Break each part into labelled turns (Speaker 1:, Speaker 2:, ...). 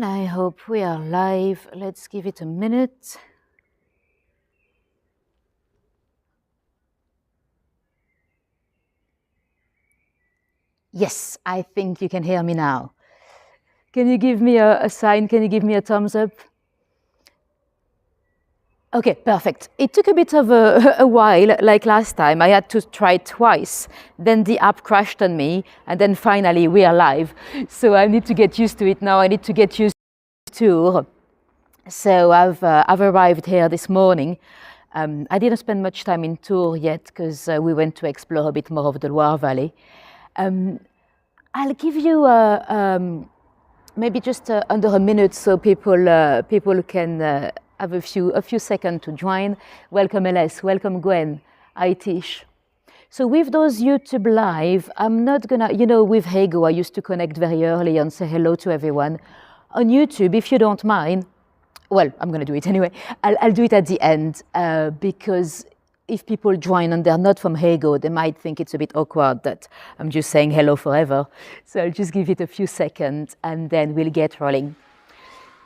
Speaker 1: everyone, I hope we are live. Let's give it a minute. Yes, I think you can hear me now. Can you give me a sign? Can you give me a thumbs up? Okay, perfect. It took a bit of a while, like last time. I had to try twice. Then the app crashed on me, and then finally we are live. So I need to get used to it now. I need to get used to tour. So I've arrived here this morning. I didn't spend much time in Tours yet because we went to explore a bit more of the Loire Valley. I'll give you maybe just under a minute so people can have a few seconds to join. Welcome LS, welcome Gwen, hi Tish. So with those YouTube live, I'm not gonna, with Hego, I used to connect very early and say hello to everyone. On YouTube, if you don't mind, well, I'm gonna do it anyway. I'll do it at the end because if people join and they're not from Hego, they might think it's a bit awkward that I'm just saying hello forever. So I'll just give it a few seconds and then we'll get rolling.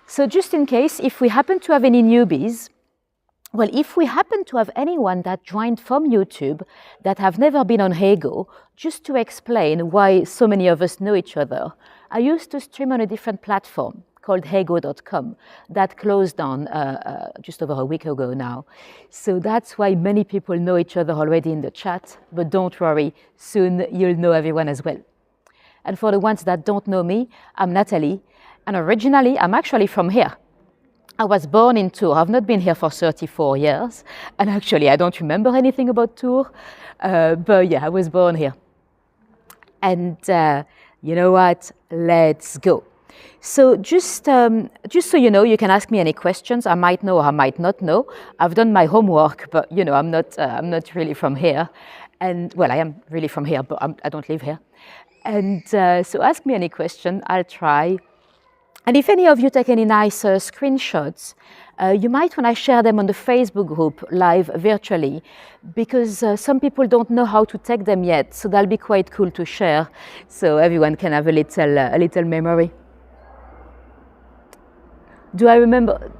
Speaker 1: So just in case, if we happen to have any newbies, well, if we happen to have anyone that joined from YouTube that have never been on Hego, just to explain why so many of us know each other, I used to stream on a different platform called hego.com that closed down just over a week ago now. So that's why many people know each other already in the chat, but don't worry, soon you'll know everyone as well. And for the ones that don't know me, I'm Nathalie, and originally I'm actually from here. I was born in Tours. I've not been here for 34 years, and actually I don't remember anything about Tours, but yeah, I was born here. And you know what? Let's go. So just so you know, you can ask me any questions. I might know or I might not know. I've done my homework, but I'm not really from here. And well, I am really from here, but I don't live here. And so ask me any question. I'll try. And if any of you take any nice screenshots, you might want to share them on the Facebook group live virtually, because some people don't know how to take them yet. So that'll be quite cool to share, so everyone can have a little memory. Do I remember?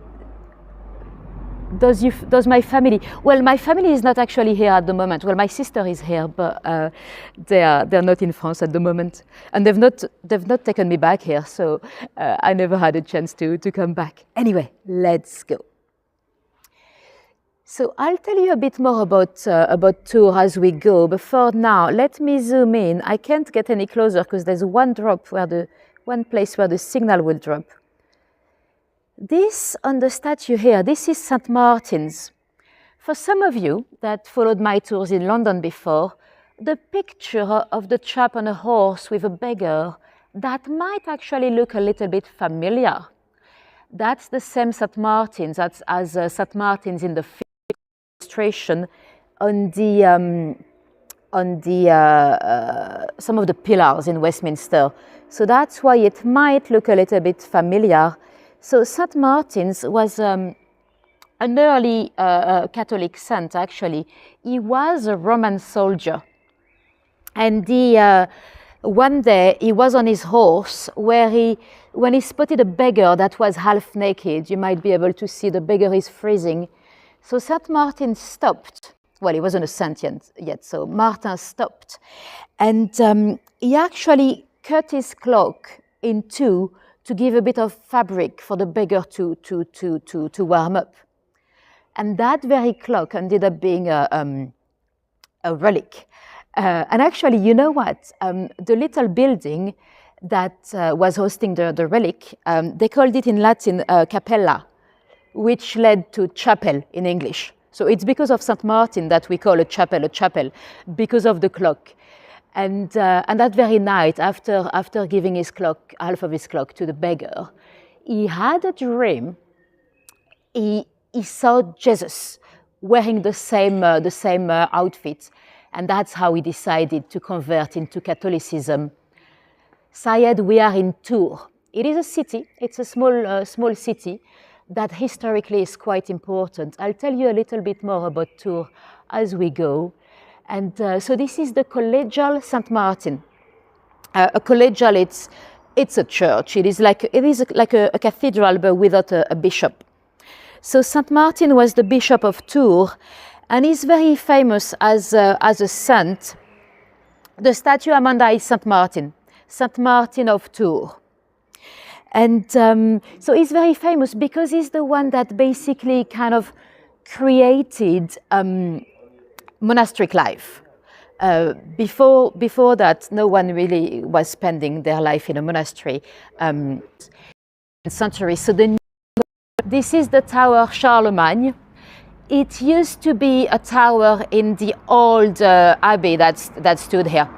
Speaker 1: Does my family? Well, my family is not actually here at the moment. Well, my sister is here, but they're not in France at the moment, and they've not taken me back here, so I never had a chance to come back. Anyway, let's go. So I'll tell you a bit more about Tours as we go. But for now, let me zoom in. I can't get any closer because there's one place where the signal will drop. This on the statue here, this is St. Martin's. For some of you that followed my tours in London before, the picture of the chap on a horse with a beggar, that might actually look a little bit familiar. That's the same St. Martin's as St. Martin's in the illustration on some of the pillars in Westminster. So that's why it might look a little bit familiar. So St. Martin's was an early Catholic saint, actually. He was a Roman soldier. And one day he was on his horse when he spotted a beggar that was half naked. You might be able to see the beggar is freezing. So St. Martin stopped. Well, he wasn't a saint yet, so Martin stopped. And he actually cut his cloak in two to give a bit of fabric for the beggar to warm up. And that very clock ended up being a relic. And actually, you know what? The little building that was hosting the relic, they called it in Latin capella, which led to chapel in English. So it's because of St. Martin that we call a chapel, because of the clock. And that very night, after giving his cloak, half of his cloak to the beggar, he had a dream. He saw Jesus wearing the same outfit, and that's how he decided to convert into Catholicism. Syed, we are in Tours. It is a city. It's a small city that historically is quite important. I'll tell you a little bit more about Tours as we go. And so this is the Collegial St. Martin. A collegial, it's a church. It is like a cathedral, but without a bishop. So Saint Martin was the bishop of Tours, and he's very famous as a saint. The statue Amanda is Saint Martin of Tours. And so he's very famous because he's the one that basically kind of created monastic life. Before that, no one really was spending their life in a monastery. Century. So this is the Tower Charlemagne. It used to be a tower in the old abbey that stood here.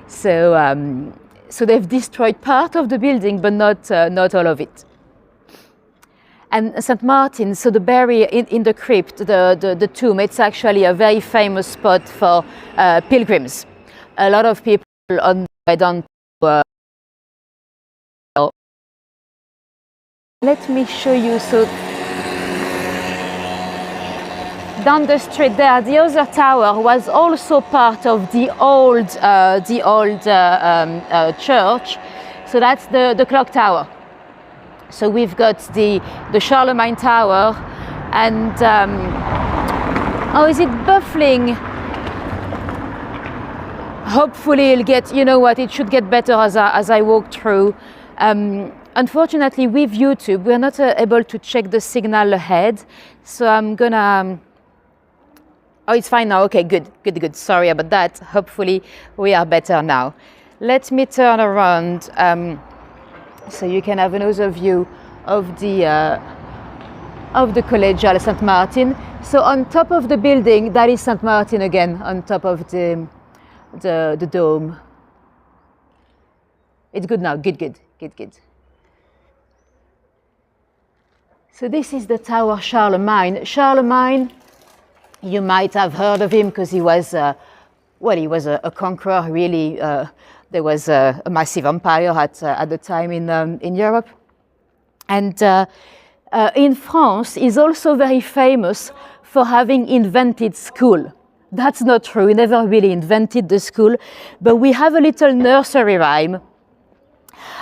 Speaker 1: So they've destroyed part of the building, but not all of it. And St. Martin, so the burial in the crypt, the tomb, it's actually a very famous spot for pilgrims. A lot of people on the way down to let me show you. So down the street there, the other tower was also part of the old church. So that's the clock tower. So we've got the Charlemagne Tower, and oh, is it buffling? Hopefully it'll get, you know what, it should get better as I walk through. Unfortunately, with YouTube, we're not able to check the signal ahead, so I'm gonna. Oh, it's fine now. Okay, good. Sorry about that. Hopefully we are better now. Let me turn around. So you can have another view of the Collegial St. Martin. So on top of the building, that is St. Martin again, on top of the dome. It's good now, good. So this is the Tower Charlemagne. Charlemagne, you might have heard of him because he was a conqueror, really. There was a massive empire at the time in Europe. And in France, he's also very famous for having invented school. That's not true, he never really invented the school, but we have a little nursery rhyme.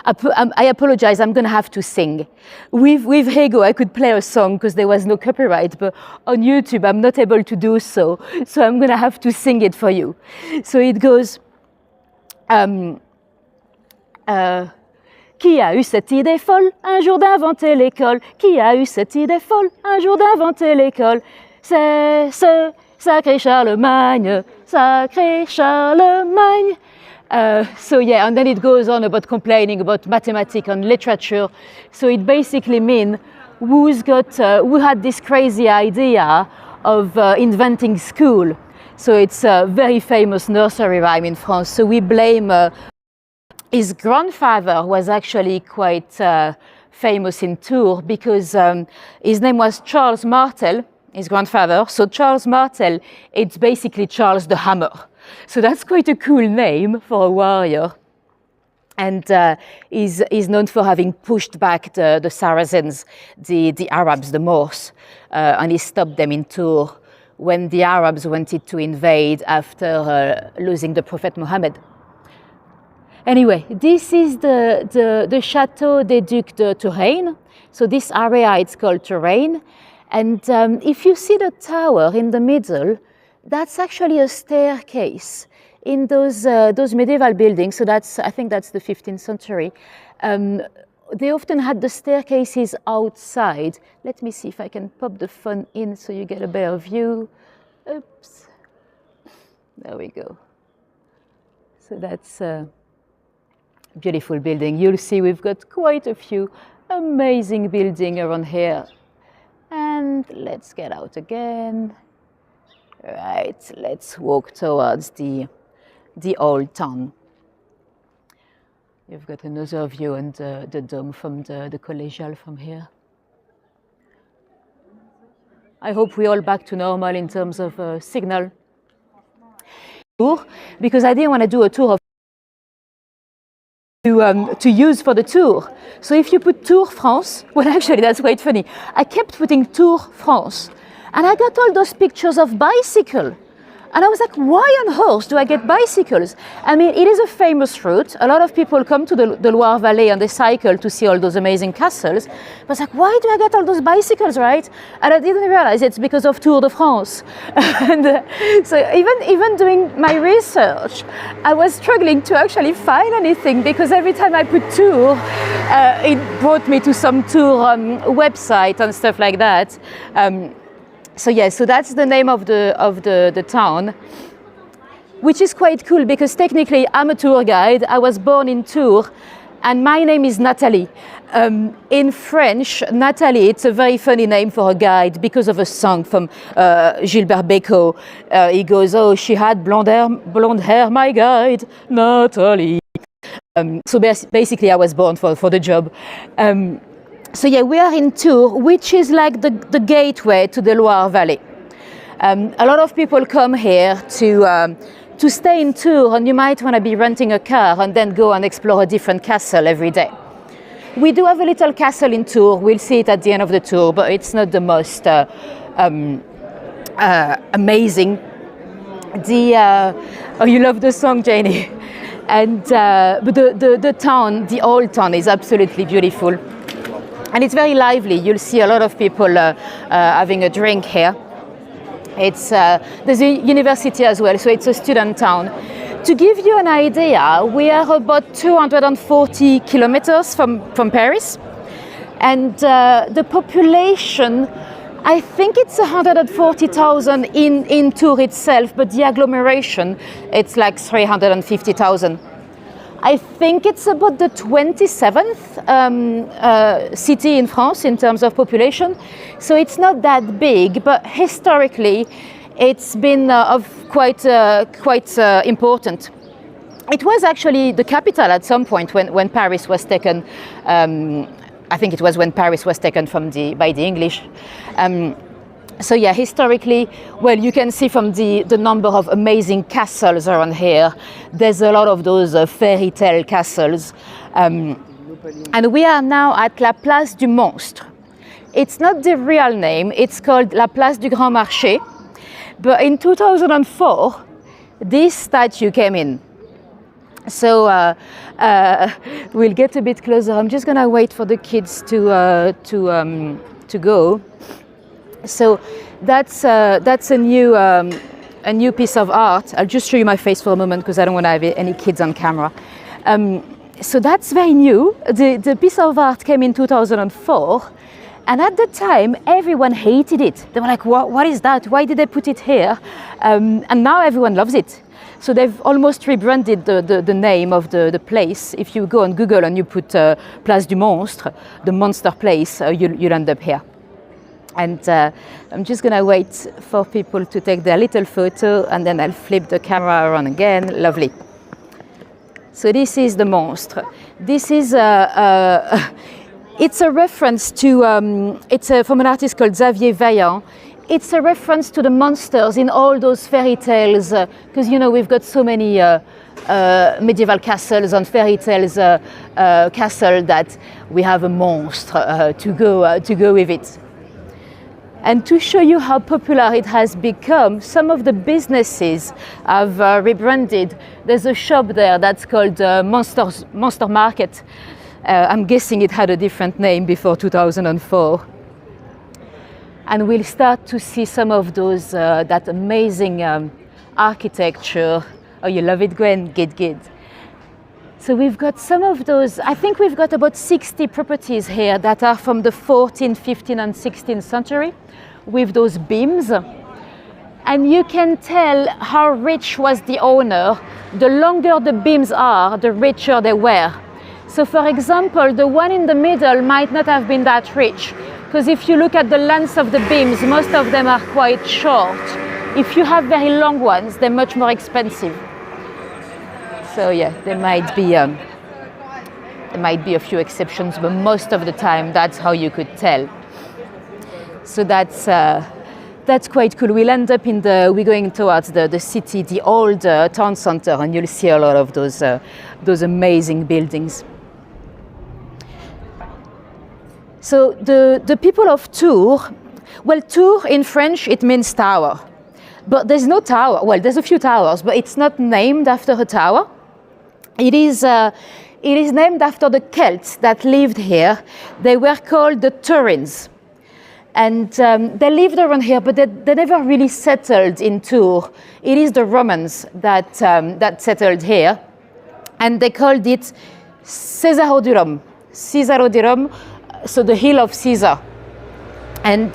Speaker 1: I apologize, I'm gonna have to sing. With Hego, I could play a song because there was no copyright, but on YouTube, I'm not able to do so. So I'm gonna have to sing it for you. So it goes, qui a eu cette idée folle un jour d'inventer l'école? Qui a eu cette idée folle un jour d'inventer l'école? C'est ce sacré Charlemagne, sacré Charlemagne. So yeah, and then it goes on about complaining about mathematics and literature. So it basically means who had this crazy idea of inventing school. So it's a very famous nursery rhyme in France. So we blame. His grandfather was actually quite famous in Tours because his name was Charles Martel, his grandfather. So Charles Martel, it's basically Charles the Hammer. So that's quite a cool name for a warrior. And he's known for having pushed back the Saracens, the Arabs, the Moors, and he stopped them in Tours when the Arabs wanted to invade after losing the Prophet Muhammad. Anyway, this is the Château des Ducs de Touraine. So this area, it's called Touraine. And if you see the tower in the middle, that's actually a staircase in those medieval buildings. So I think that's the 15th century. They often had the staircases outside. Let me see if I can pop the phone in so you get a better view. Oops. There we go. So that's beautiful building. You'll see we've got quite a few amazing buildings around here. And let's get out again. Right, let's walk towards the old town. You've got another view on the dome from the Collegial from here. I hope we're all back to normal in terms of signal. Because I didn't want to do a tour of to use for the tour. So if you put Tour France, well actually that's quite funny. I kept putting Tour France and I got all those pictures of bicycle. And I was like, why on earth do I get bicycles? I mean, it is a famous route. A lot of people come to the Loire Valley and they cycle to see all those amazing castles. But I was like, why do I get all those bicycles, right? And I didn't realize it's because of Tour de France. And so even doing my research, I was struggling to actually find anything, because every time I put tour, it brought me to some tour website and stuff like that. So yeah, so that's the name of the town, which is quite cool, because technically I'm a tour guide. I was born in Tours, and my name is Nathalie. In French, Nathalie, it's a very funny name for a guide because of a song from Gilbert Bécaud. He goes, oh, she had blonde hair, my guide, Nathalie. So basically I was born for the job. So yeah, we are in Tours, which is like the gateway to the Loire Valley. A lot of people come here to stay in Tours, and you might want to be renting a car and then go and explore a different castle every day. We do have a little castle in Tours. We'll see it at the end of the tour, but it's not the most amazing. Oh, you love the song, Janie. And but the town, the old town, is absolutely beautiful. And it's very lively. You'll see a lot of people having a drink here. There's a university as well, so it's a student town. To give you an idea, we are about 240 kilometers from Paris. And the population, I think it's 140,000 in Tours itself, but the agglomeration, it's like 350,000. I think it's about the 27th city in France in terms of population. So it's not that big, but historically it's been quite important. It was actually the capital at some point when Paris was taken. I think it was when Paris was taken by the English. So yeah, historically, well, you can see from the number of amazing castles around here. There's a lot of those fairy tale castles. And we are now at La Place du Monstre. It's not the real name, it's called La Place du Grand Marché. But in 2004, this statue came in. So we'll get a bit closer. I'm just gonna wait for the kids to go. So that's a new piece of art. I'll just show you my face for a moment because I don't want to have any kids on camera. So that's very new. The piece of art came in 2004, and at the time everyone hated it. They were like, what is that? Why did they put it here? And now everyone loves it. So they've almost rebranded the name of the place. If you go on Google and you put Place du Monstre, the monster place, you'll end up here. And I'm just going to wait for people to take their little photo, and then I'll flip the camera around again. Lovely. So this is the Monstre. This is it's a reference to, from an artist called Xavier Vaillant. It's a reference to the monsters in all those fairy tales, because you know we've got so many medieval castles and fairy tales castle that we have a monster to go with it. And to show you how popular it has become, some of the businesses have rebranded. There's a shop there that's called Monster Market. I'm guessing it had a different name before 2004. And we'll start to see some of those, that amazing architecture. Oh, you love it, Gwen? Good. So we've got some of those, I think we've got about 60 properties here that are from the 14th, 15th and 16th century with those beams. And you can tell how rich was the owner. The longer the beams are, the richer they were. So for example, the one in the middle might not have been that rich, because if you look at the length of the beams, most of them are quite short. If you have very long ones, they're much more expensive. So yeah, there might be a few exceptions, but most of the time that's how you could tell. So that's quite cool. We'll end up we're going towards the city, the old town center, and you'll see a lot of those amazing buildings. So the people of Tours, well, Tours in French, it means tower. but there's no tower. Well, there's a few towers, but it's not named after a tower. It is named after the Celts that lived here. They were called the Turins. And they lived around here, but they never really settled in Tours. It is the Romans that settled here. And they called it Caesarodurum. Caesarodurum, so the hill of Caesar. And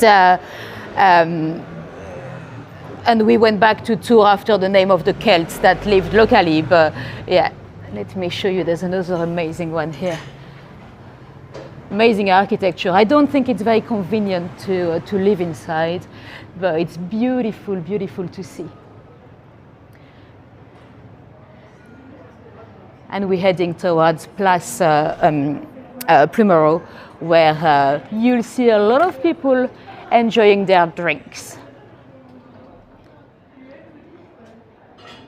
Speaker 1: we went back to Tours after the name of the Celts that lived locally. But yeah, let me show you. There's another amazing one here. Amazing architecture. I don't think it's very convenient to live inside, but it's beautiful, beautiful to see. And we're heading towards Place Plumereau, where you'll see a lot of people enjoying their drinks.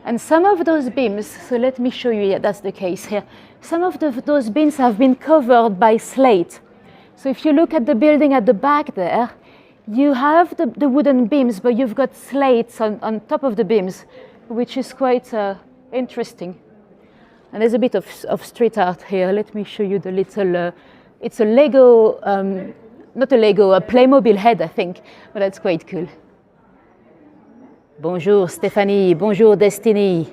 Speaker 1: And some of those beams, so let me show you, yeah, that's the case here. Some of those beams have been covered by slate. So if you look at the building at the back there, you have the wooden beams, but you've got slates on top of the beams, which is quite interesting. And there's a bit of street art here. Let me show you the little, it's a Lego, not a Lego, a Playmobil head, I think, but that's quite cool. Bonjour Stéphanie, bonjour Destiny,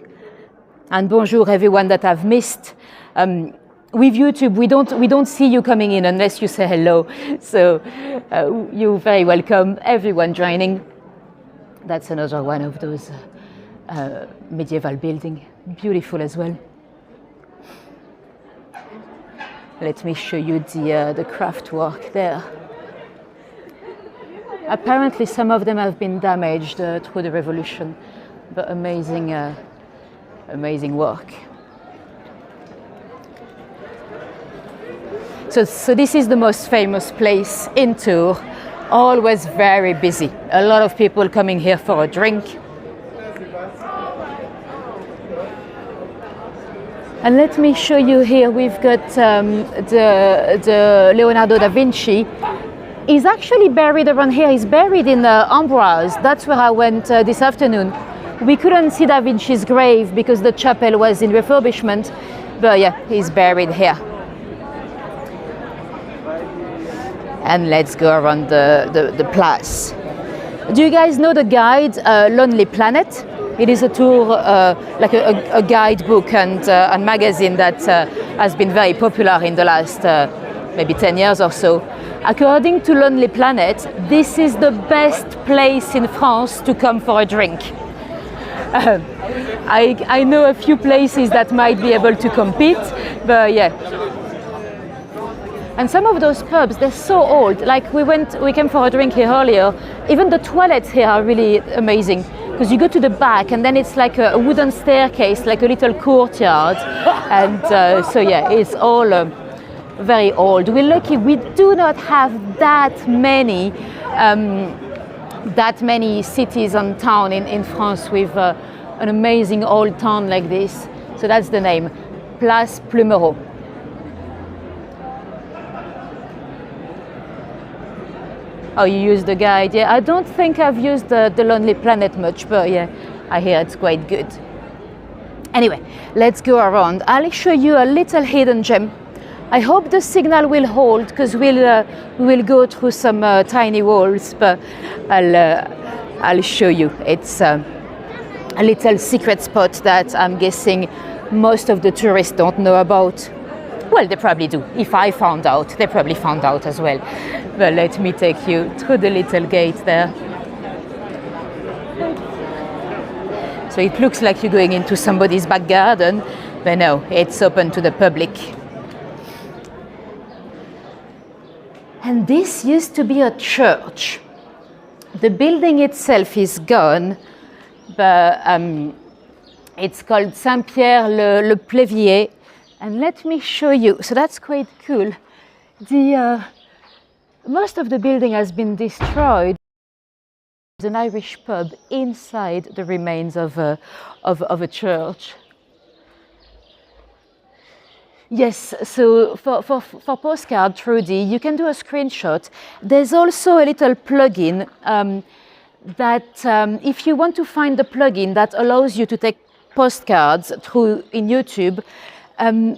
Speaker 1: and bonjour everyone that I've missed. With YouTube, we don't see you coming in unless you say hello. So you're very welcome, everyone joining. That's another one of those medieval buildings, beautiful as well. Let me show you the craft work there. Apparently some of them have been damaged through the revolution, but amazing, amazing work. So this is the most famous place in Tours, always very busy. A lot of people coming here for a drink. And let me show you here, we've got the Leonardo da Vinci. He's actually buried around here. He's buried in Ambroise. That's where I went this afternoon. We couldn't see Da Vinci's grave because the chapel was in refurbishment, but yeah, he's buried here. And let's go around the place. Do you guys know the guide Lonely Planet? It is a tour, like a guidebook and magazine that has been very popular in the last maybe 10 years or so. According to Lonely Planet, this is the best place in France to come for a drink. I know a few places that might be able to compete, but yeah. And some of those pubs, they're so old. Like we came for a drink here earlier. Even the toilets here are really amazing, because you go to the back and then it's like a wooden staircase, like a little courtyard. And so yeah, it's all very old. We're lucky we do not have that many cities and towns in France with an amazing old town like this. So that's the name, Place Plumereau. Oh, you use the guide? Yeah, I don't think I've used the Lonely Planet much, but yeah, I hear it's quite good. Anyway, let's go around. I'll show you a little hidden gem. I hope the signal will hold, because we will go through some tiny walls, but I'll show you. It's a little secret spot that I'm guessing most of the tourists don't know about. Well, they probably do. If I found out, they probably found out as well. But let me take you through the little gate there. So it looks like you're going into somebody's back garden, but no, it's open to the public. And this used to be a church. The building itself is gone, but it's called Saint-Pierre-le-Plévier. And let me show you, so that's quite cool. Most of the building has been destroyed. There's an Irish pub inside the remains of a church. Yes, so for postcard, Trudy, you can do a screenshot. There's also a little plugin that if you want to find the plugin that allows you to take postcards through in YouTube,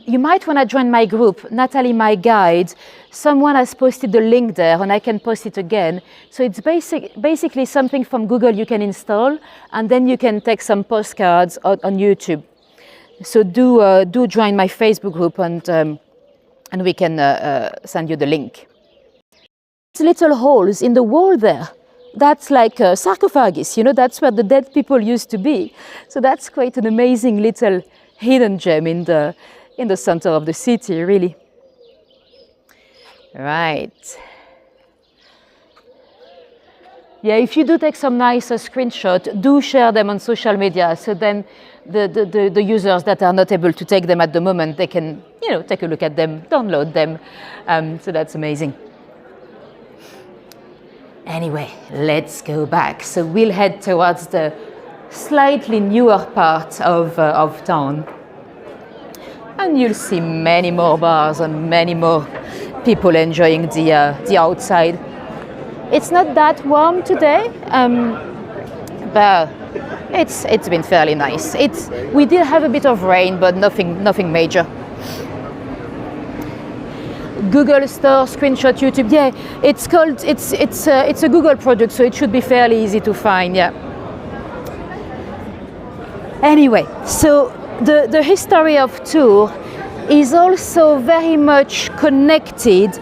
Speaker 1: you might want to join my group, Nathalie, my guide. Someone has posted the link there, and I can post it again. So it's basically something from Google you can install, and then you can take some postcards on YouTube. So do join my Facebook group, and we can send you the link. Little holes in the wall there. That's like a sarcophagus, that's where the dead people used to be. So that's quite an amazing little hidden gem in the center of the city, really. Right. Yeah, if you do take some nice screenshot, do share them on social media, so then the users that are not able to take them at the moment, they can, take a look at them, download them. So that's amazing. Anyway, let's go back. So we'll head towards the slightly newer part of town. And you'll see many more bars and many more people enjoying the outside. It's not that warm today, but it's been fairly nice. We did have a bit of rain, but nothing major. Google Store, screenshot, YouTube. Yeah, it's a Google product, so it should be fairly easy to find. Yeah. Anyway, so the history of Tours is also very much connected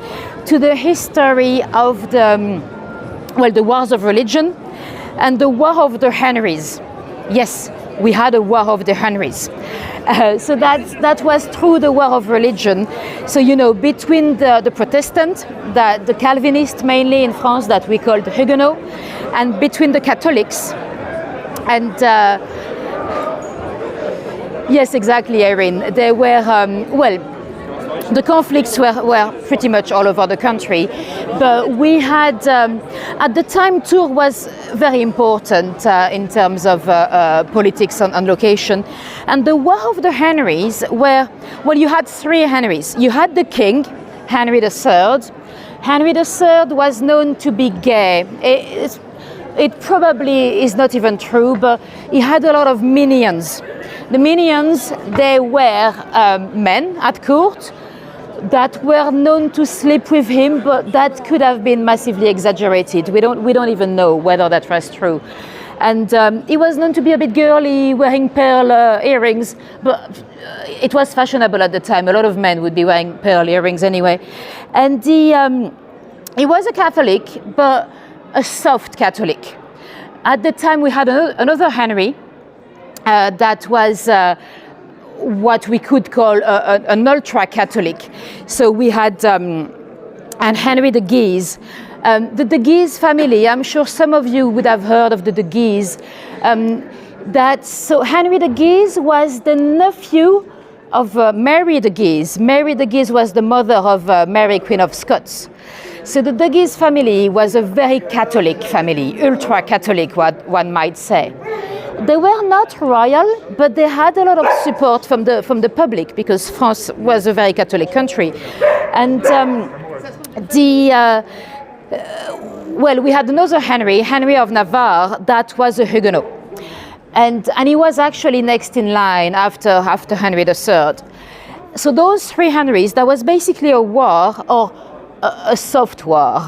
Speaker 1: to the history of the wars of religion and the War of the Henrys. Yes, we had a War of the Henrys. So that was through the War of Religion. So, between the Protestant, the Calvinists mainly in France that we called Huguenots, and between the Catholics. And yes, exactly, Irene. They were, the conflicts were pretty much all over the country, but we had, at the time, Tours was very important in terms of politics and location. And the War of the Henrys you had three Henrys. You had the king, Henry III. Henry III was known to be gay. It probably is not even true, but he had a lot of minions. The minions, they were men at court that were known to sleep with him, but that could have been massively exaggerated. We don't even know whether that was true. And he was known to be a bit girly, wearing pearl earrings, but it was fashionable at the time. A lot of men would be wearing pearl earrings anyway. And he was a Catholic, but a soft Catholic. At the time, we had another Henry that was what we could call an ultra-Catholic. So we had and Henry de Guise. The de Guise family, I'm sure some of you would have heard of the de Guise. So Henry de Guise was the nephew of Mary de Guise. Mary de Guise was the mother of Mary, Queen of Scots. So the de Guise family was a very Catholic family, ultra-Catholic, what one might say. They were not royal, but they had a lot of support from the public, because France was a very Catholic country. And we had another Henry of Navarre, that was a Huguenot. And he was actually next in line after Henry III. So those three Henrys, that was basically a war, or a soft war,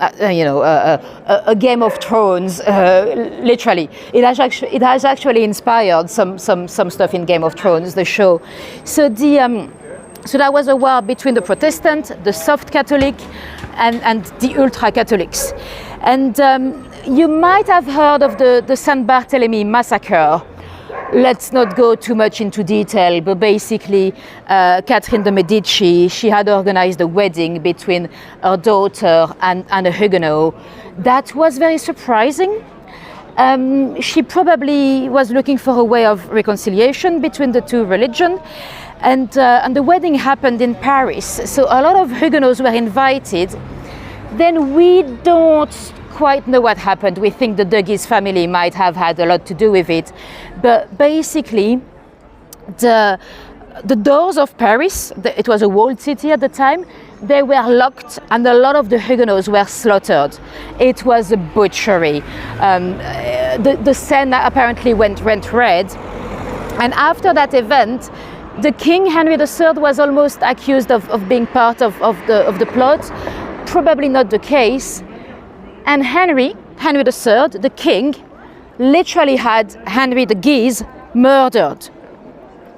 Speaker 1: a Game of Thrones, literally. It has actually inspired some stuff in Game of Thrones, the show. So so that was a war between the Protestant, the soft Catholic, and the ultra-Catholics. And you might have heard of the Saint Barthélemy massacre. Let's not go too much into detail, but basically Catherine de Medici, she had organized a wedding between her daughter and a Huguenot. That was very surprising. She probably was looking for a way of reconciliation between the two religions. And the wedding happened in Paris, so a lot of Huguenots were invited. Then we don't quite know what happened. We think the de Guise family might have had a lot to do with it. But basically, the doors of Paris, it was a walled city at the time, they were locked and a lot of the Huguenots were slaughtered. It was a butchery. The Seine apparently went red. And after that event, the king, Henry III, was almost accused of being part of the plot. Probably not the case. And Henry III, the king, literally had Henry the Guise murdered.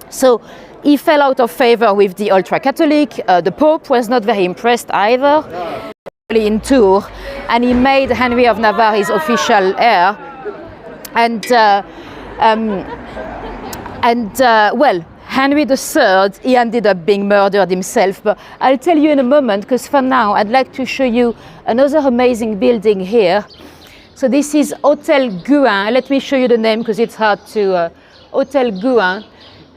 Speaker 1: So he fell out of favor with the ultra-Catholic. The Pope was not very impressed either. In Tours, and he made Henry of Navarre his official heir. Well, Henry III, he ended up being murdered himself. But I'll tell you in a moment, because for now I'd like to show you another amazing building here. So this is Hotel Gouin. Let me show you the name because it's hard to. Hotel Gouin.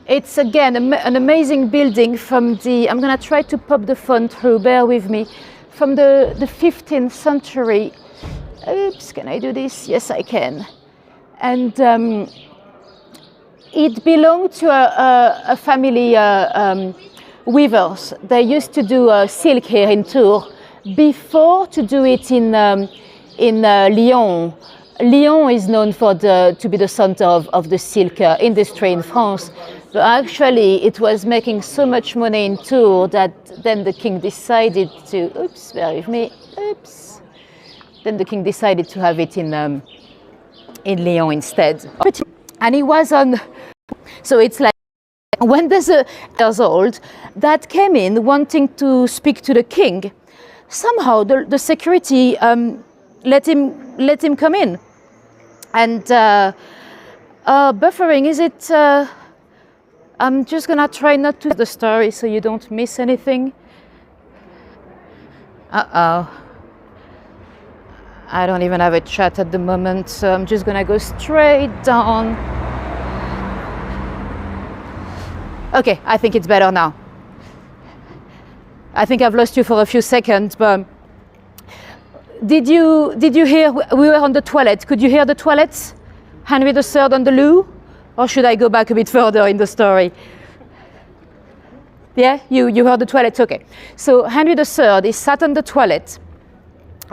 Speaker 1: It's again an amazing building from the. I'm going to try to pop the font through. Bear with me. From the 15th century. Oops, can I do this? Yes, I can. And it belonged to a family weavers. They used to do silk here in Tours before to do it in Lyon. Lyon is known to be the center of the silk industry in France. But actually, it was making so much money in Tours that then the king decided to, oops, bear with me, oops. Then the king decided to have it in Lyon instead. And he was on, so it's like, when there's a years old that came in wanting to speak to the king, somehow the security let him come in. And buffering, is it, I'm just gonna try not to the story so you don't miss anything. Uh-oh. I don't even have a chat at the moment, so I'm just gonna go straight down. Okay, I think it's better now. I think I've lost you for a few seconds, but did you hear, we were on the toilet. Could you hear the toilets? Henry III on the loo? Or should I go back a bit further in the story? Yeah, you heard the toilets, okay. So Henry III is sat on the toilet,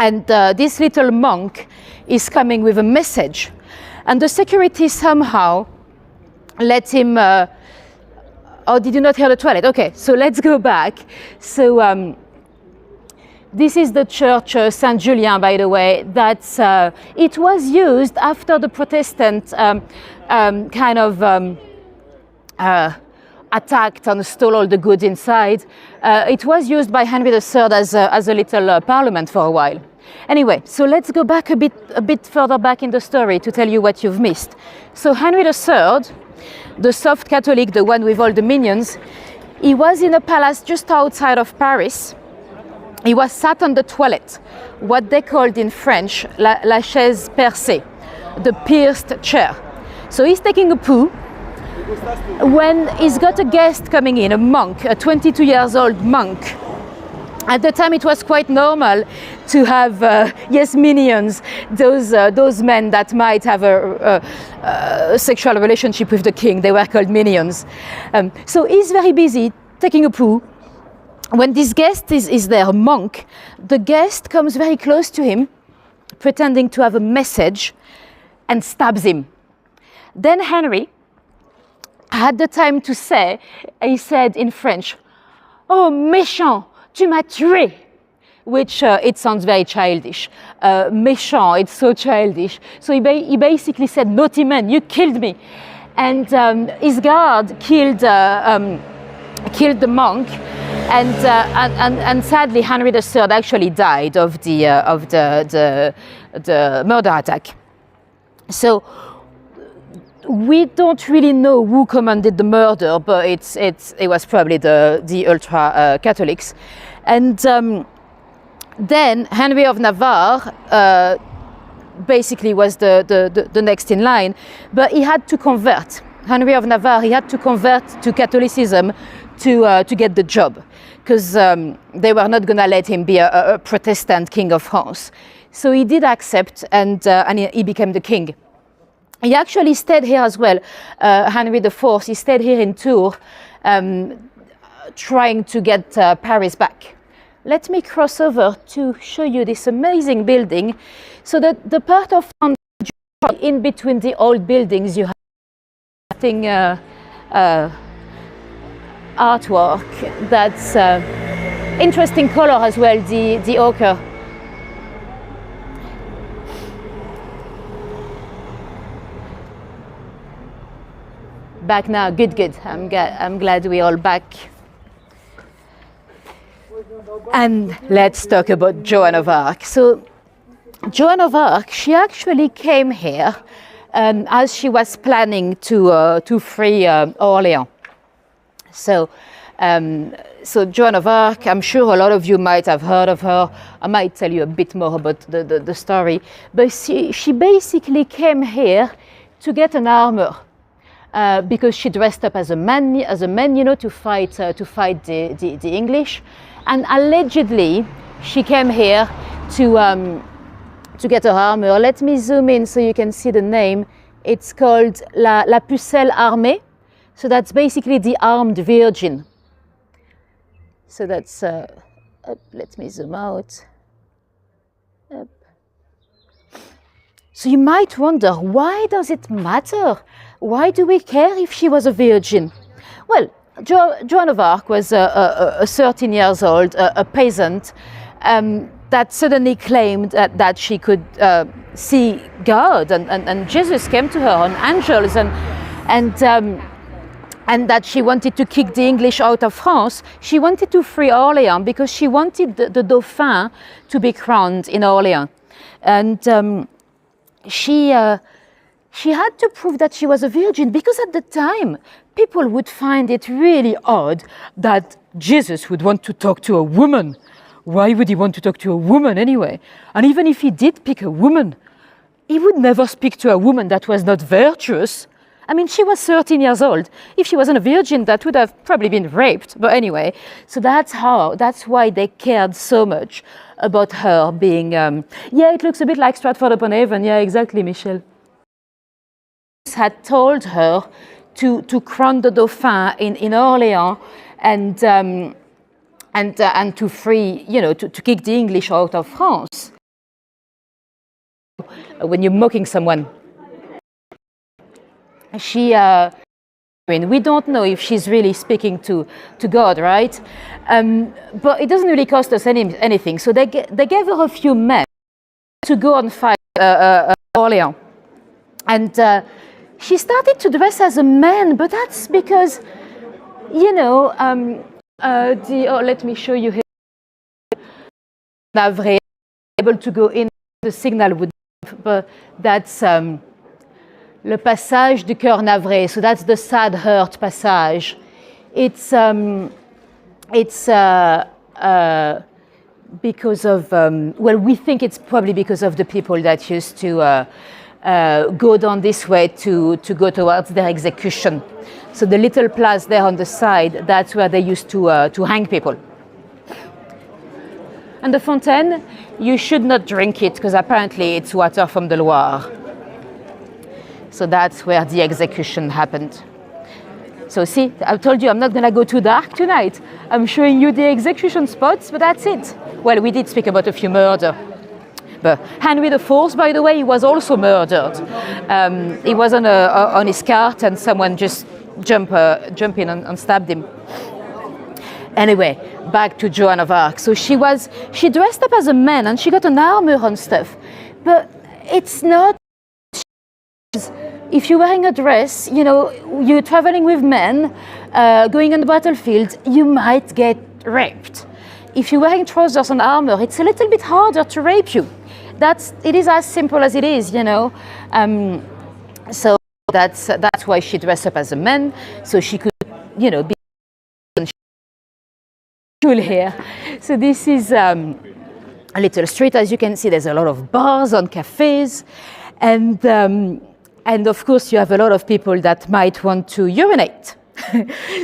Speaker 1: and this little monk is coming with a message. And the security somehow let him, oh, did you not hear the toilet? Okay, so let's go back. So this is the church Saint Julien, by the way, that it was used after the Protestant attacked and stole all the goods inside. It was used by Henry III as a little parliament for a while. Anyway, so let's go back a bit further back in the story to tell you what you've missed. So Henry III, the soft Catholic, the one with all the minions, he was in a palace just outside of Paris. He was sat on the toilet, what they called in French la chaise percée, the pierced chair. So he's taking a poo when he's got a guest coming in, a monk, a 22 years old monk. At the time, it was quite normal to have, yes, minions, those men that might have a sexual relationship with the king. They were called minions. So he's very busy taking a poo. When this guest is there, a monk, the guest comes very close to him, pretending to have a message, and stabs him. Then Henry had the time to say, he said in French, "Oh, méchant, tu m'as tué," which it sounds very childish. Méchant, it's so childish. So he basically said, "Naughty man, you killed me." And his guard killed the monk, and sadly Henry III actually died of the murder attack. So we don't really know who commanded the murder, but it was probably the ultra Catholics. And then Henry of Navarre basically was the next in line, but he had to convert. Henry of Navarre, he had to convert to Catholicism to get the job, because they were not going to let him be a Protestant king of France. So he did accept, and he became the king. He actually stayed here as well, Henry IV. He stayed here in Tours trying to get Paris back. Let me cross over to show you this amazing building. So that the part of in between the old buildings, you have artwork that's interesting color as well, the ochre. Back now, good. I'm glad we're all back. And let's talk about Joan of Arc. So Joan of Arc, she actually came here as she was planning to free Orleans. So Joan of Arc, I'm sure a lot of you might have heard of her. I might tell you a bit more about the story. But she basically came here to get an armor. Because she dressed up as a man, you know, to fight the English, and allegedly she came here to get her armor. Let me zoom in so you can see the name. It's called La Pucelle Armée, so that's basically the armed virgin. So that's let me zoom out. Up. So you might wonder, why does it matter? Why do we care if she was a virgin? Well, Joan of Arc was 13 years old, a peasant, that suddenly claimed that she could see God, and Jesus came to her, and angels, and that she wanted to kick the English out of France. She wanted to free Orleans because she wanted the Dauphin to be crowned in Orleans. And she had to prove that she was a virgin, because at the time, people would find it really odd that Jesus would want to talk to a woman. Why would he want to talk to a woman anyway? And even if he did pick a woman, he would never speak to a woman that was not virtuous. I mean, she was 13 years old. If she wasn't a virgin, that would have probably been raped. But anyway, so that's why they cared so much about her being, yeah, it looks a bit like Stratford-upon-Avon. Yeah, exactly, Michelle. Had told her to crown the Dauphin in Orleans and to free, you know, to kick the English out of France. When you're mocking someone, I mean, we don't know if she's really speaking to God, right? But it doesn't really cost us anything. So they gave her a few men to go and fight Orleans, and she started to dress as a man, but that's because, you know, let me show you here. Navre, able to go in, the signal would, but that's le passage du cœur navré. So that's the sad hurt passage. It's because of, well, we think it's probably because of the people that used to go down this way to go towards their execution. So the little place there on the side, that's where they used to hang people. And the fontaine, you should not drink it because apparently it's water from the Loire. So that's where the execution happened. So see, I told you I'm not going to go too dark tonight. I'm showing you the execution spots, but that's it. Well, we did speak about a few murders. But Henry IV, by the way, he was also murdered. He was on his cart and someone just jumped in and stabbed him. Anyway, back to Joan of Arc. So she dressed up as a man and she got an armor and stuff. But it's not, if you're wearing a dress, you know, you're traveling with men, going on the battlefield, you might get raped. If you're wearing trousers and armor, it's a little bit harder to rape you. It is as simple as it is, you know. So that's why she dressed up as a man, so she could, you know, be cool here. So this is a little street, as you can see. There's a lot of bars and cafes, and of course you have a lot of people that might want to urinate.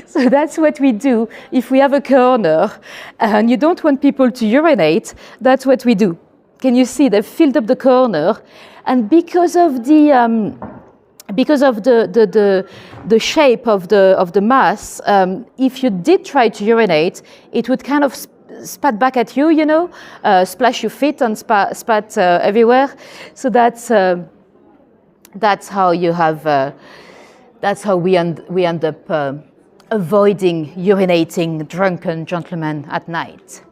Speaker 1: So that's what we do. If we have a corner and you don't want people to urinate, that's what we do. Can you see they've filled up the corner? And because of the because of the shape of the mass, if you did try to urinate, it would kind of spat back at you, you know, splash your feet and spat everywhere. So that's how you have. That's how we end up avoiding urinating drunken gentlemen at night.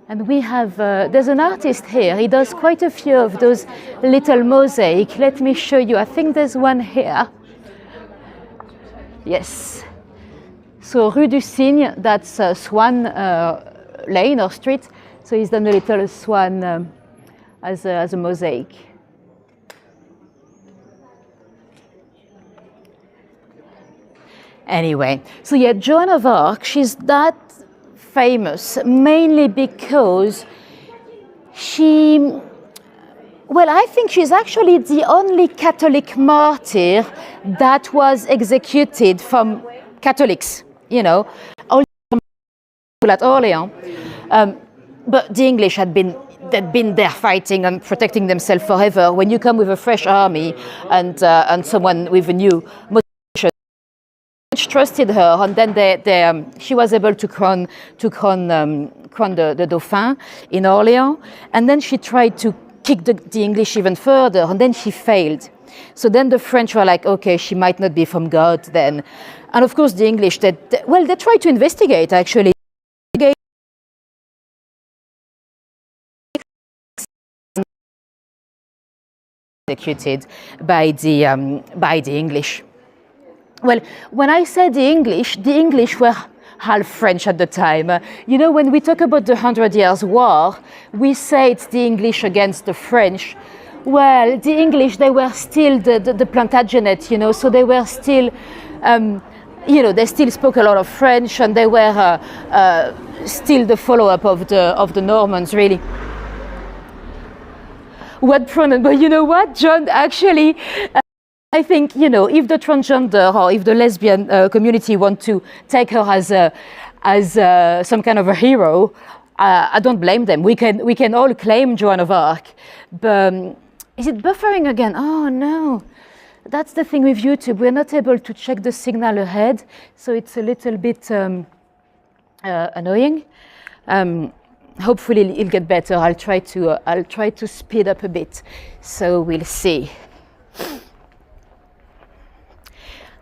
Speaker 1: And we have, there's an artist here, he does quite a few of those little mosaic. Let me show you, I think there's one here. Yes. So Rue du Cygne, that's Swan Lane or street. So he's done a little swan as a mosaic. Anyway, so yeah, Joan of Arc, she's that famous mainly because I think she's actually the only Catholic martyr that was executed from Catholics, you know, all at Orléans. But the English they'd been there fighting and protecting themselves forever. When you come with a fresh army and someone with a new motivation, trusted her, and then she was able to crown the Dauphin in Orléans, and then she tried to kick the English even further, and then she failed. So then the French were like, okay, she might not be from God then. And of course the English, they tried to investigate actually. Executed by the English. Well, when I said the English were half French at the time. You know, when we talk about the 100 Years' War, we say it's the English against the French. Well, the English, they were still the Plantagenets, you know, so they were still, you know, they still spoke a lot of French, and they were still the follow-up of the Normans, really. What pronoun? But you know what, John, actually, I think, you know, if the transgender or if the lesbian community want to take her as some kind of a hero, I don't blame them. We can all claim Joan of Arc. But is it buffering again? Oh no, that's the thing with YouTube. We're not able to check the signal ahead, so it's a little bit annoying. Hopefully it'll get better. I'll try to speed up a bit. So we'll see.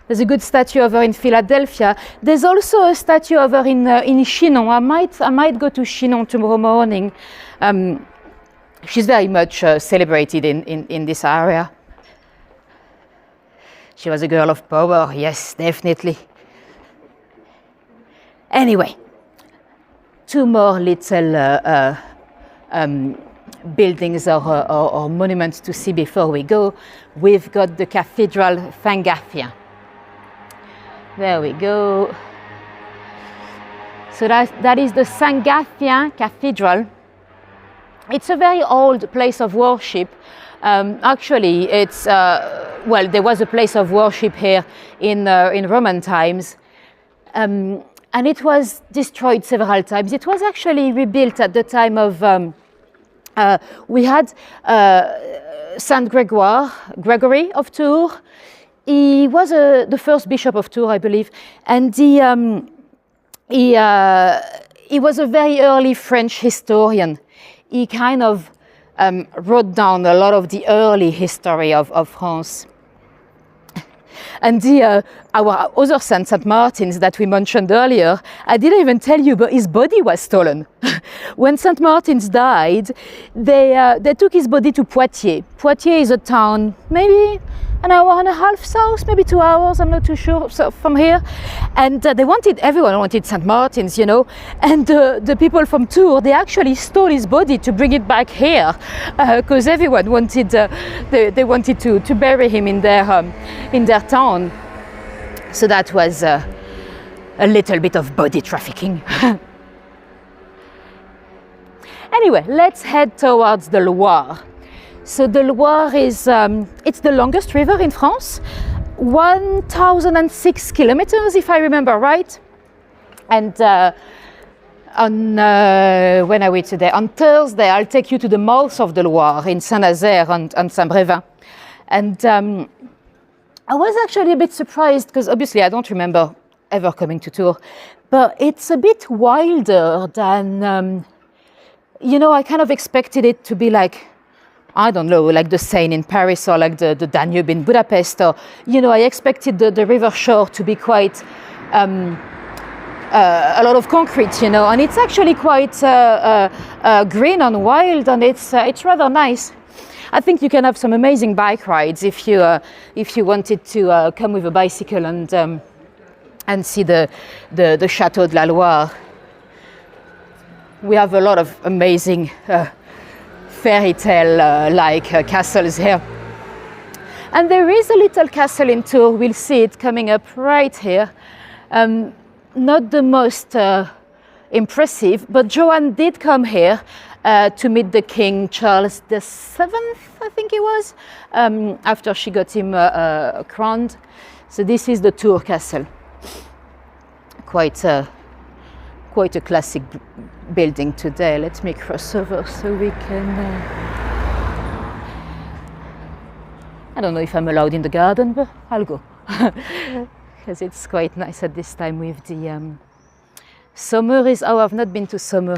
Speaker 1: There's a good statue over in Philadelphia. There's also a statue over in Chinon. I might go to Chinon tomorrow morning. She's very much celebrated in this area. She was a girl of power, yes, definitely. Anyway, two more little buildings or monuments to see before we go. We've got the Cathedral Saint-Gaffien. There we go. So that is the Saint-Gaffien Cathedral. It's a very old place of worship. Actually, it's well, there was a place of worship here in Roman times, and it was destroyed several times. It was actually rebuilt at the time of we had Saint Gregory of Tours. He was the first bishop of Tours, I believe, and he was a very early French historian. He kind of wrote down a lot of the early history of France. And our other saint, St. Martin's, that we mentioned earlier, I didn't even tell you, but his body was stolen. When St. Martin's died, they took his body to Poitiers. Poitiers is a town, maybe an hour and a half south, maybe 2 hours, I'm not too sure, so from here. And everyone wanted St. Martin's, you know. And the people from Tours, they actually stole his body to bring it back here, because everyone wanted, they wanted to bury him in their town. So that was a little bit of body trafficking. Anyway, let's head towards the Loire. So the Loire is, it's the longest river in France, 1,006 kilometers, if I remember right. And when are we today? On Thursday, I'll take you to the mouth of the Loire in Saint-Nazaire and Saint-Brévin. And I was actually a bit surprised because obviously I don't remember ever coming to Tours, but it's a bit wilder than, you know, I kind of expected it to be like, I don't know, like the Seine in Paris or like the Danube in Budapest, or, you know, I expected the river shore to be quite a lot of concrete, you know, and it's actually quite green and wild, and it's rather nice. I think you can have some amazing bike rides if you wanted to come with a bicycle and see the Château de la Loire. We have a lot of amazing fairy tale like castles here. And there is a little castle in Tours, we'll see it coming up right here. Not the most impressive, but Joan did come here to meet the King Charles VII, I think it was, after she got him crowned. So this is the Tours castle. Quite a classic building today. Let me cross over so we can... I don't know if I'm allowed in the garden, but I'll go. Because it's quite nice at this time with the... Summer is... Oh, I've not been to Summer.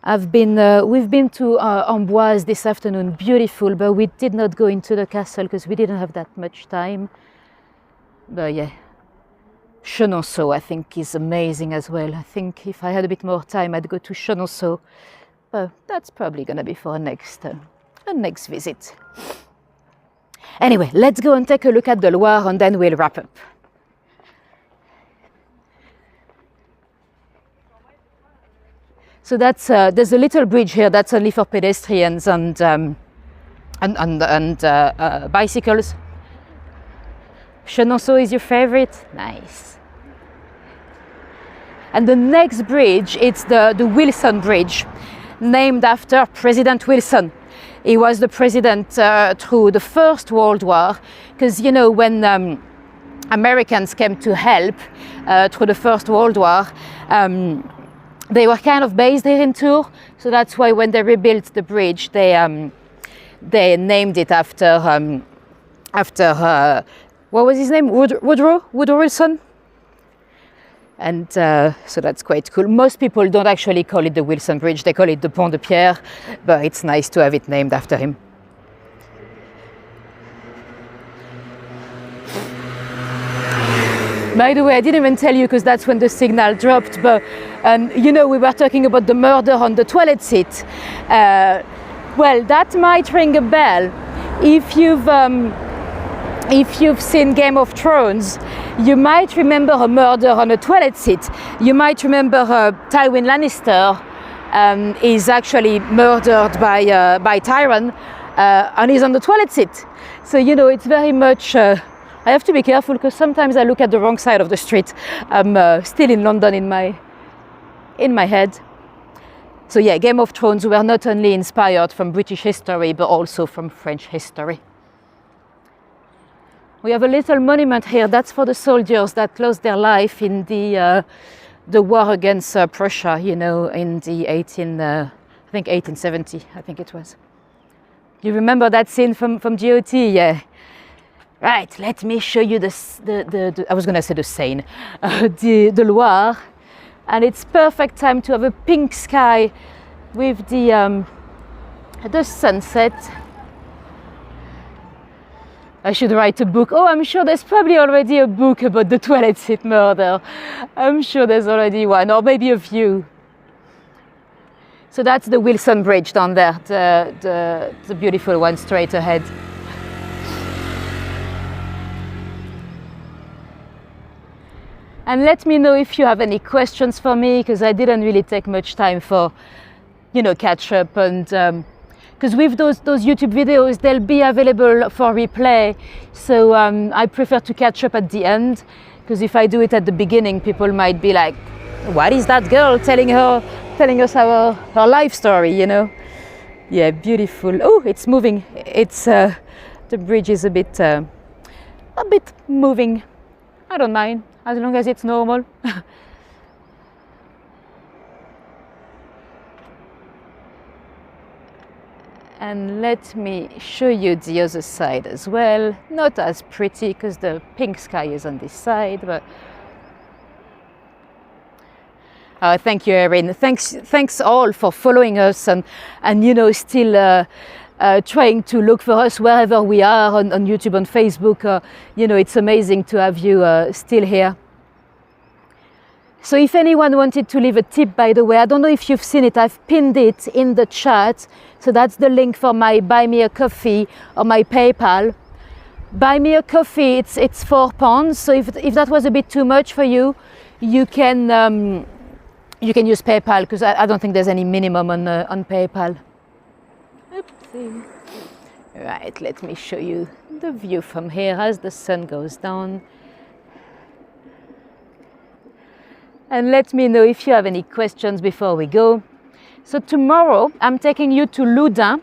Speaker 1: We've been to Amboise this afternoon, beautiful, but we did not go into the castle because we didn't have that much time. But yeah, Chenonceau I think is amazing as well. I think if I had a bit more time I'd go to Chenonceau, but that's probably gonna be for a next visit. Anyway, let's go and take a look at the Loire and then we'll wrap up. So that's there's a little bridge here that's only for pedestrians and bicycles. Chenonceau is your favorite? Nice. And the next bridge, it's the Wilson Bridge, named after President Wilson. He was the president through the First World War, because, you know, when Americans came to help through the First World War, they were kind of based here in Tours, so that's why when they rebuilt the bridge, they named it after what was his name? Woodrow Wilson. And so that's quite cool. Most people don't actually call it the Wilson Bridge; they call it the Pont de Pierre, but it's nice to have it named after him. By the way, I didn't even tell you because that's when the signal dropped, but you know, we were talking about the murder on the toilet seat. Well, that might ring a bell. If you've seen Game of Thrones, you might remember a murder on a toilet seat. You might remember Tywin Lannister is actually murdered by Tyrion and he's on the toilet seat. So, you know, it's very much... I have to be careful because sometimes I look at the wrong side of the street. I'm still in London in my head. So yeah, Game of Thrones were not only inspired from British history, but also from French history. We have a little monument here. That's for the soldiers that lost their life in the war against Prussia, you know, in the 1870, I think it was. You remember that scene from GOT? Yeah. Right, let me show you I was going to say the Seine, the Loire, and it's perfect time to have a pink sky with the sunset. I should write a book. Oh, I'm sure there's probably already a book about the toilet seat murder. I'm sure there's already one, or maybe a few. So that's the Wilson Bridge down there, the beautiful one straight ahead. And let me know if you have any questions for me, because I didn't really take much time for, you know, catch up. And because with those YouTube videos, they'll be available for replay. So I prefer to catch up at the end, because if I do it at the beginning, people might be like, what is that girl telling us her life story, you know? Yeah, beautiful. Oh, it's moving. It's the bridge is a bit moving. I don't mind, as long as it's normal. And let me show you the other side as well. Not as pretty because the pink sky is on this side, but thank you, Erin. Thanks all for following us and you know, still trying to look for us wherever we are on YouTube, on Facebook. You know, it's amazing to have you still here. So if anyone wanted to leave a tip, by the way, I don't know if you've seen it, I've pinned it in the chat. So that's the link for my Buy Me a Coffee or my PayPal. Buy Me a Coffee, it's £4. So if that was a bit too much for you, you can use PayPal, because I don't think there's any minimum on PayPal. Oopsie. Right, let me show you the view from here as the sun goes down. And let me know if you have any questions before we go. So tomorrow I'm taking you to Loudun,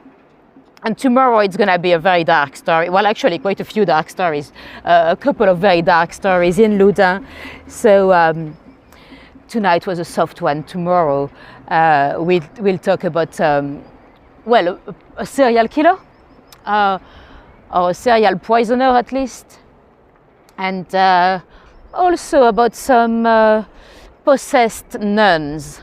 Speaker 1: and tomorrow it's going to be a very dark story. Well, actually quite a few dark stories, a couple of very dark stories in Loudun. So tonight was a soft one. Tomorrow we'll talk about, well, a serial killer, or a serial poisoner at least, and also about some possessed nuns.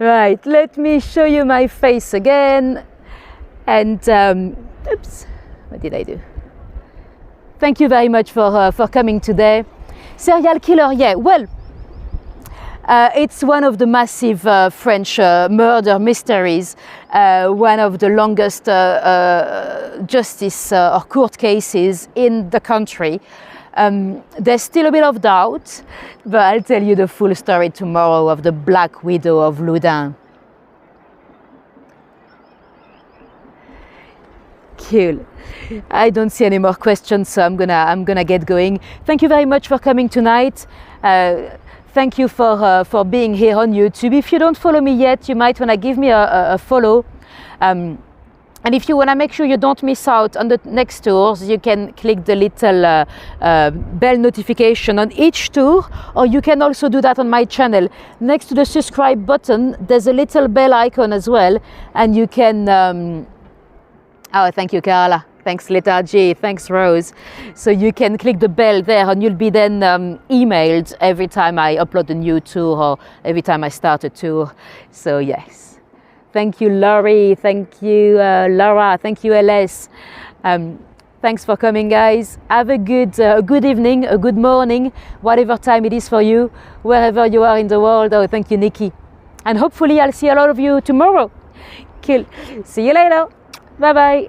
Speaker 1: Right, let me show you my face again. And oops, what did I do? Thank you very much for coming today. Serial killer, yeah, well, it's one of the massive French murder mysteries, one of the longest justice or court cases in the country. There's still a bit of doubt, but I'll tell you the full story tomorrow of the Black Widow of Loudun. Cool. I don't see any more questions, so I'm gonna get going. Thank you very much for coming tonight. Thank you for being here on YouTube. If you don't follow me yet, you might want to give me a follow. And if you want to make sure you don't miss out on the next tours, you can click the little bell notification on each tour, or you can also do that on my channel. Next to the subscribe button, there's a little bell icon as well, and you can... oh, thank you, Carla. Thanks, Lethargy. Thanks, Rose. So you can click the bell there, and you'll be then emailed every time I upload a new tour or every time I start a tour. So yes. Thank you, Laurie. Thank you, Laura. Thank you, LS. Thanks for coming, guys. Have a good evening, a good morning, whatever time it is for you, wherever you are in the world. Oh, thank you, Nikki. And hopefully I'll see a lot of you tomorrow. Cool. See you later. Bye-bye.